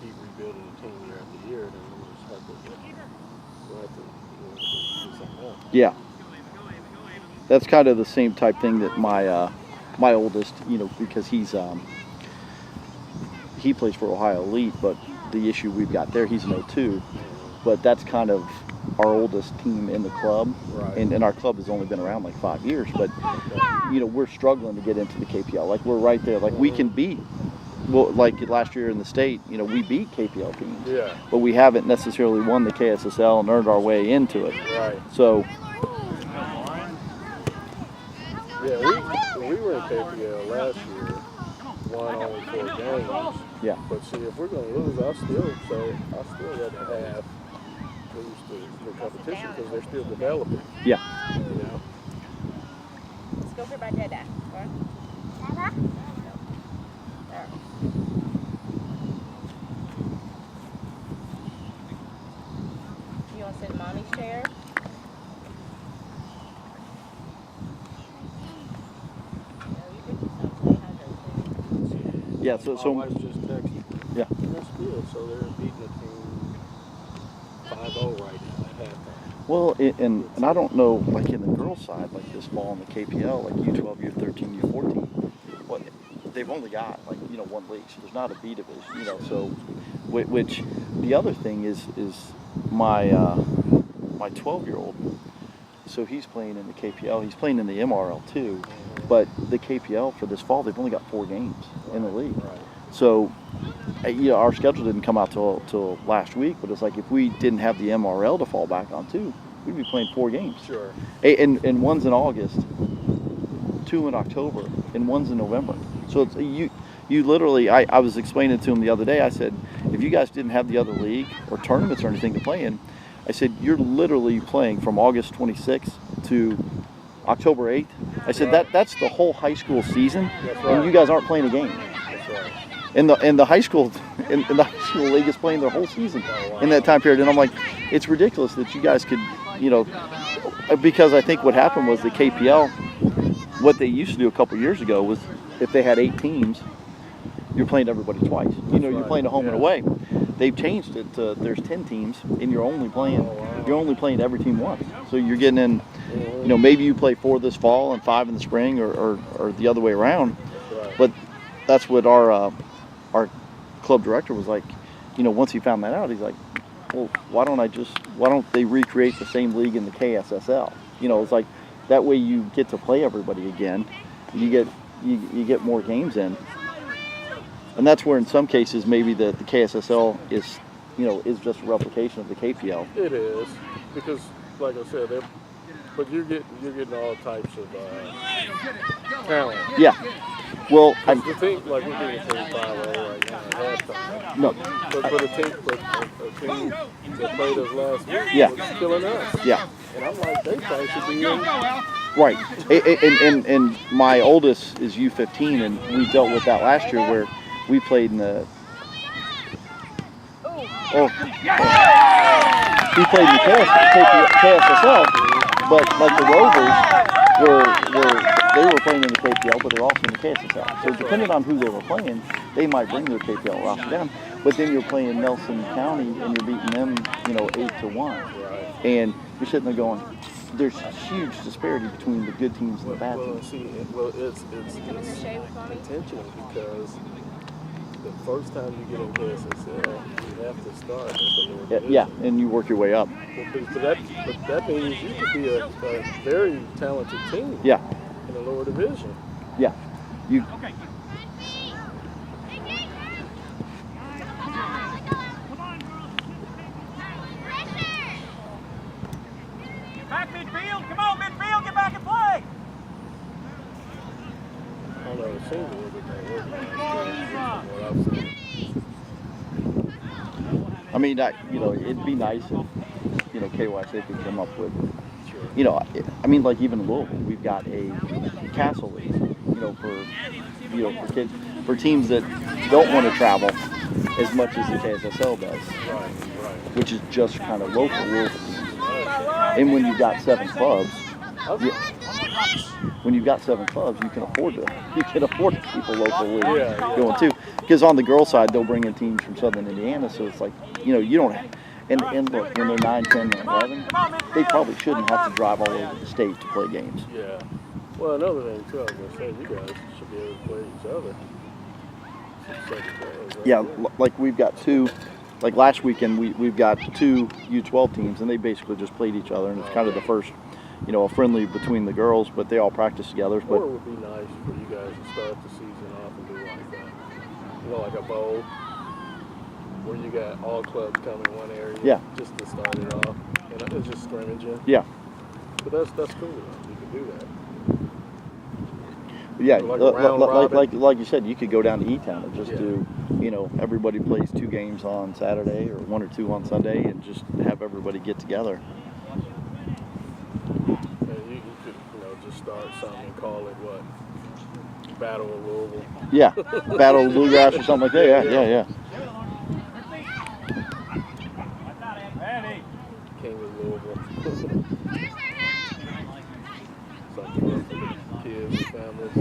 keep rebuilding the team year after year, then we'll just have to do something else. Yeah. That's kind of the same type thing that my oldest, because he plays for Ohio Elite, but the issue we've got there, he's an 02, but that's kind of our oldest team in the club, right. and our club has only been around like 5 years, but we're struggling to get into the KPL. Like, we're right there. Like, we can beat, well, like last year in the state, we beat KPL teams, but we haven't necessarily won the KSSL and earned our way into it. Right. So yeah, we were in KPL last year, won only 4 games. Yeah. But see, if we're going to lose, I still rather have lose the competition because they're still developing. Yeah. Let's go for my dada. Dada? There. You want to sit in mommy's chair? Yeah, My wife just texted. Yeah. That's good. So they're beating the team 5-0 right now at halftime. Well, and I don't know, like in the girls' side, like this fall in the KPL, like U12, U13, U14, well, they've only got like one league, so there's not a B division, So, which the other thing is my 12-year-old. So he's playing in the KPL. He's playing in the MRL too, but the KPL for this fall, they've only got 4 games in the league. Right. So, our schedule didn't come out till last week, but it's like if we didn't have the MRL to fall back on too, we'd be playing 4 games. Sure. And one's in August, 2 in October, and one's in November. So it's you literally. I was explaining to him the other day. I said, if you guys didn't have the other league or tournaments or anything to play in, I said, you're literally playing from August 26th to October 8th. I said, that's the whole high school season, and you guys aren't playing a game. That's right. And the high school league is playing their whole season in that time period. And I'm like, it's ridiculous that you guys could, because I think what happened was the KPL, what they used to do a couple years ago was if they had 8 teams, you're playing everybody twice. You're playing a home and away. They've changed it to there's 10 teams and you're only playing every team once. So you're getting in, maybe you play 4 this fall and 5 in the spring or the other way around. But that's what our club director was like, once he found that out, he's like, well, why don't they recreate the same league in the KSSL? It's like that way you get to play everybody again. You get more games in. And that's where, in some cases, maybe the KSSL is just a replication of the KPL. It is, because, like I said, but you're getting all types of talent. Yeah. Well, the team, like we're getting 35 right now at halftime. No. But a team that played us last week was killing us. Yeah. And I'm like, they probably should be in. Right. And my oldest is U15, and we dealt with that last year where we played in the. We played in the KSSL, but like the Rovers they were playing in the KPL, but they're also in the KSSL. So depending on who they were playing, they might bring their KPL roster down. But then you're playing Nelson County and you're beating them, 8-1, and you're sitting there going, there's huge disparity between the good teams and the bad teams. It's intentional because the first time you get in KSSL, you have to start at the lower division. Yeah, and you work your way up. But that means you could be a very talented team. Yeah. In the lower division. Yeah. You. Okay. Back midfield. Come on, midfield. Get back and play. I know it seems a little bit more organized. I mean, it'd be nice if, KYC could come up with, I mean, like even in Louisville, we've got a Castle League, for kids, for teams that don't want to travel as much as the KSSL does, which is just kind of local Louisville teams. And when you've got 7 clubs, when you've got 7 clubs, you can afford to keep a local league Yeah. going too. Because on the girls' side, they'll bring in teams from Southern Indiana, so it's like, you don't. And look, when they're 9, 10, 11, they probably shouldn't have to drive all over the state to play games. Yeah. Well, another thing too, I was gonna say, you guys should be able to play each other. Yeah, like we've got 2. Like last weekend, we've got 2 U12 teams, and they basically just played each other, and it's kind of the first, a friendly between the girls, but they all practice together. But or it would be nice for you guys to start the season off and do like that, like a bowl, where you got all clubs come in one area. Yeah. Just to start it off, and it's just scrimmaging. Yeah. But that's cool though. You can do that. Yeah, like like you said, you could go down to E-Town and just do, everybody plays 2 games on Saturday or 1 or 2 on Sunday, and just have everybody get together. And you could, just start something and call it what? Battle of Louisville. Yeah, Battle of Bluegrass or something like that. Yeah. King of Louisville. Something for the kids and families.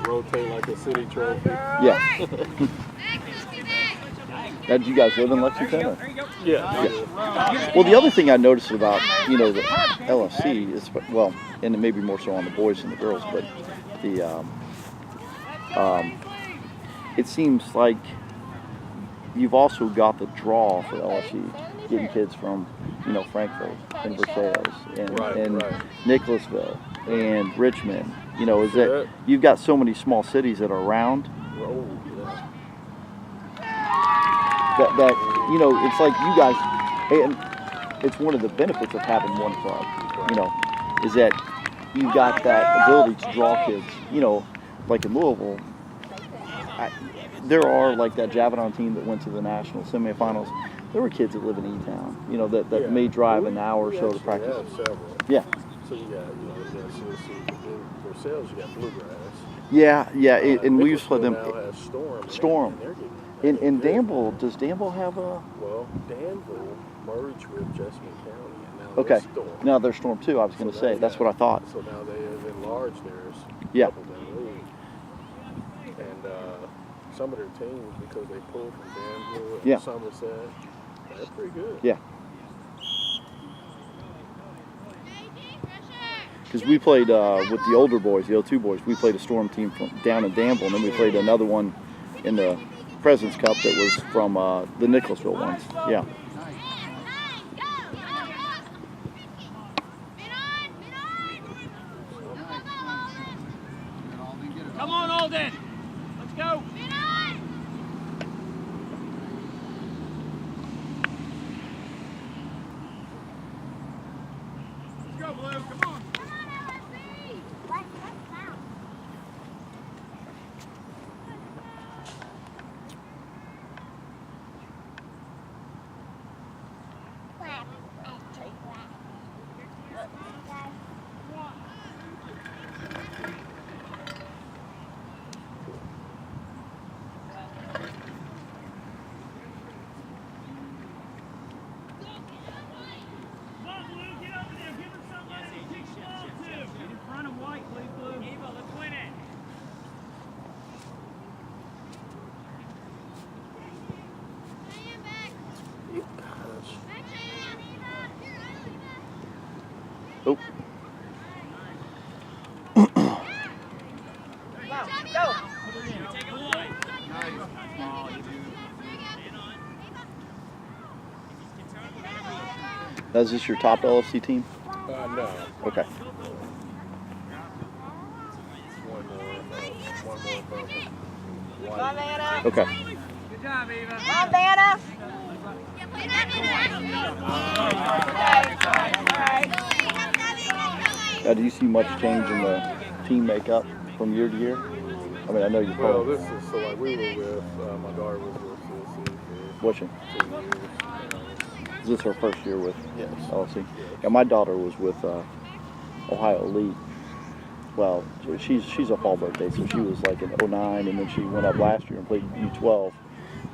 Rotate like a city trophy. Yeah. Now, did you guys live in Lexington? Or? Yeah. Well, the other thing I noticed about, the LFC is, and it may be more so on the boys than the girls, but it seems like you've also got the draw for LFC, getting kids from, Frankfurt and Versailles and Nicholasville and Richmond. Is that you've got so many small cities that are around. Oh, yeah. That it's like you guys, and it's one of the benefits of having one club, is that you've got that ability to draw kids, like in Louisville. There are, like that Javedon team that went to the national semifinals, there were kids that live in E-Town, that may drive an hour or so to practice. Yeah. So you got, Versailles, you got Bluegrass. Yeah, and we used to play them. Now has Storm. In Danville, does Danville have a? Well, Danville merged with Jessamine County, and now Okay. they're Storm. Now they're Storm too. I was going to say that's what I thought. So now they have enlarged theirs. Yeah. League. And some of their teams, because they pulled from Danville and Somerset, they're pretty good. Yeah. Because we played with the older boys, the 02 boys, we played a Storm team from down in Danville, and then we played another one in the President's Cup that was from the Nicholasville ones. Yeah. Come on, Alden. Let's go. Let's go, Blue. Come on. Oh. Is this your top LFC team? No. Okay. One more Come on, Vanna. Okay. Good job, Eva. Come on, Vanna. Now, do you see much change in the team makeup from year to year? I mean, I know you Well, probably. this is, so like we were with, my daughter was with CSC What's it? for 2 years. Is this her first year with Yes. LFC? Yeah, my daughter was with Ohio Elite well, she's a fall birthday, so she was like an 09, and then she went up last year and played U12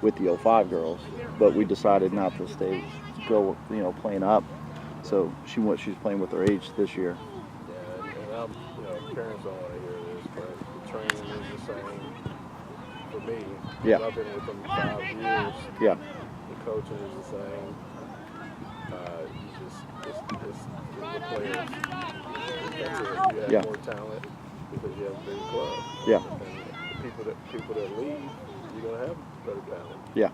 with the 05 girls. But we decided not to go playing up. So she's playing with her age this year. Yeah, and parents don't want to hear this, but the training is the same for me. Yeah. I've been with them 5 years. Yeah. The coaching is the same. It's the players. That's it. You have more talent because you have a big club. Yeah. And the people that leave, you're gonna have better talent. Yeah.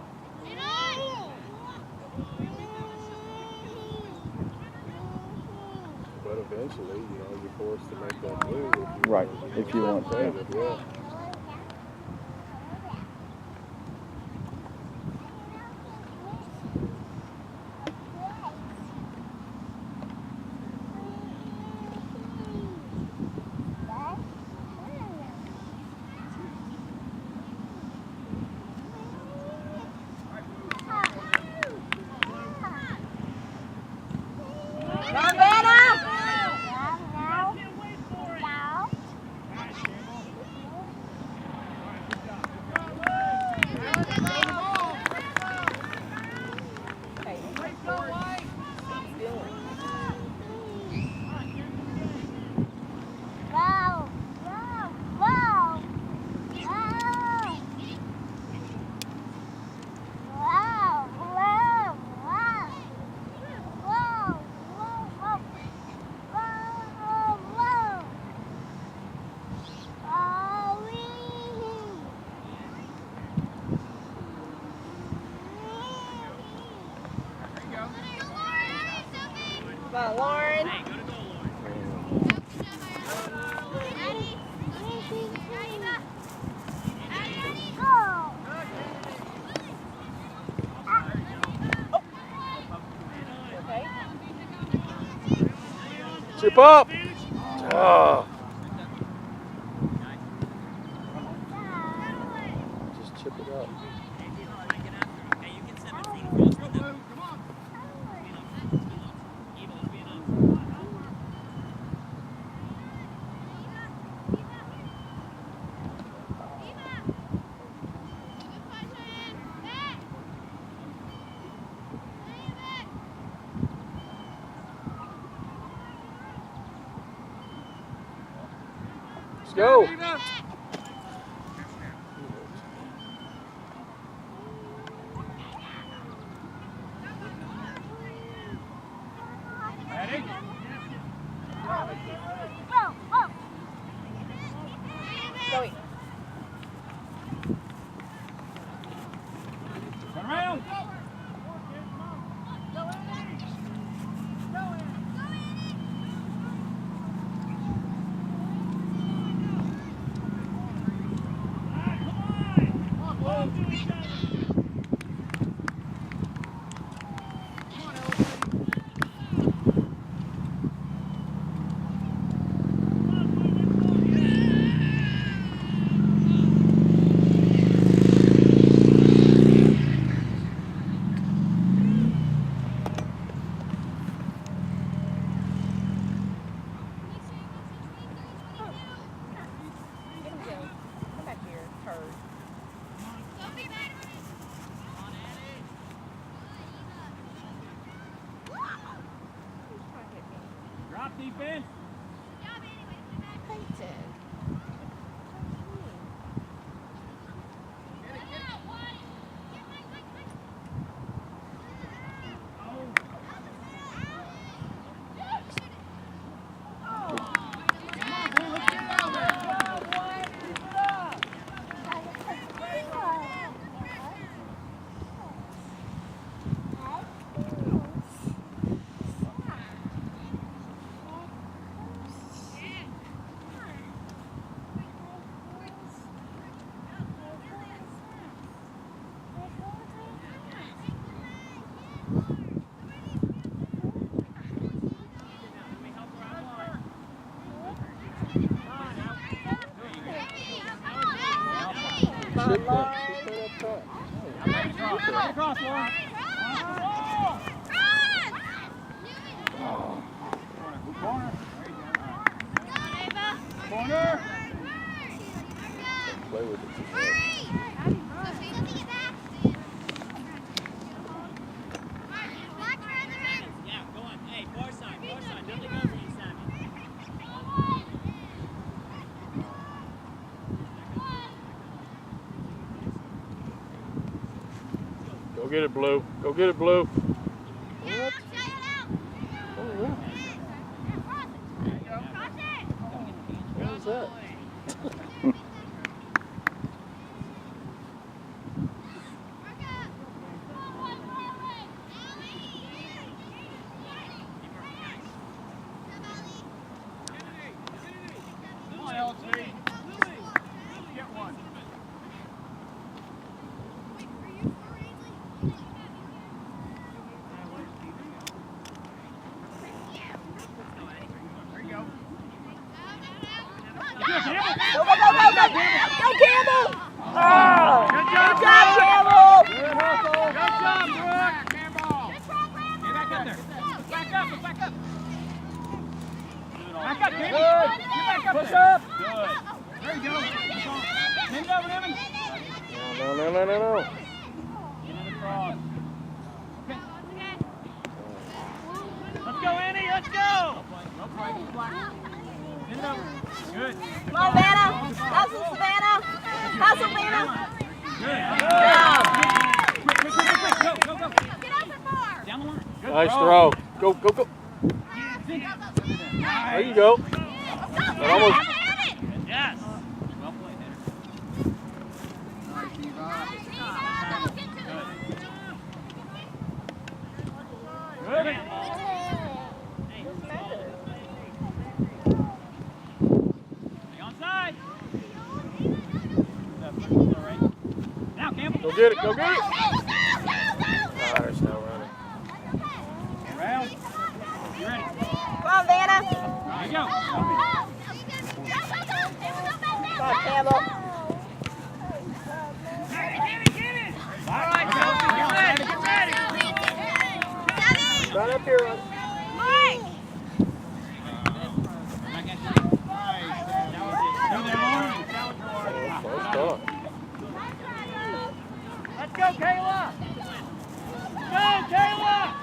But eventually, you're forced to make that move If you want. Yeah. Come on, Lauren. Okay. Chip up! Ah. Just chip it up. Let's go. Ready? Joey. Turn around. Get him, Joey. Come back here, turd. Who's trying to hit me? Drop defense. Peyton. Chip that. Chip that up top. Right across, Lauren. Corner. Corner. There you go. All right. Corner. play with it too much. Yeah, go on. Hey, far side. Don't leave over you, Sammy. Go get it, Blue. Go get it, Blue. What? What was that? Come on, LFC. Get one. There you go. Go, go, go, go, go! Go, Campbell! Oh! Good Good job, job, Brooke. Campbell! Good hustle. Good job, Brooke. Handball. Get back up there. Back up. Back up. Back up, Campbell. Get back up. Push up. Good. There you go. Bend over, Evan. No. Get in the cross. Okay. Let's go, Annie. Let's go. Go play. Bend over. Good. Come on, Vanna! Hustle, Savannah! Hustle, Vanna! Good. Quick. Go. Get up and far! Down the line. Good Nice throw. Go. There you go. That almost. Yes. Well played there. Good. Good. Stay on side. Now, Campbell. Go get it. Nah, they're still running. Round. You ready? Come on, Vanna! There you go. Come on, Campbell! All right, Chelsea, get ready. Right up here, run. First thought. Let's go, Kayla! Go, Kayla!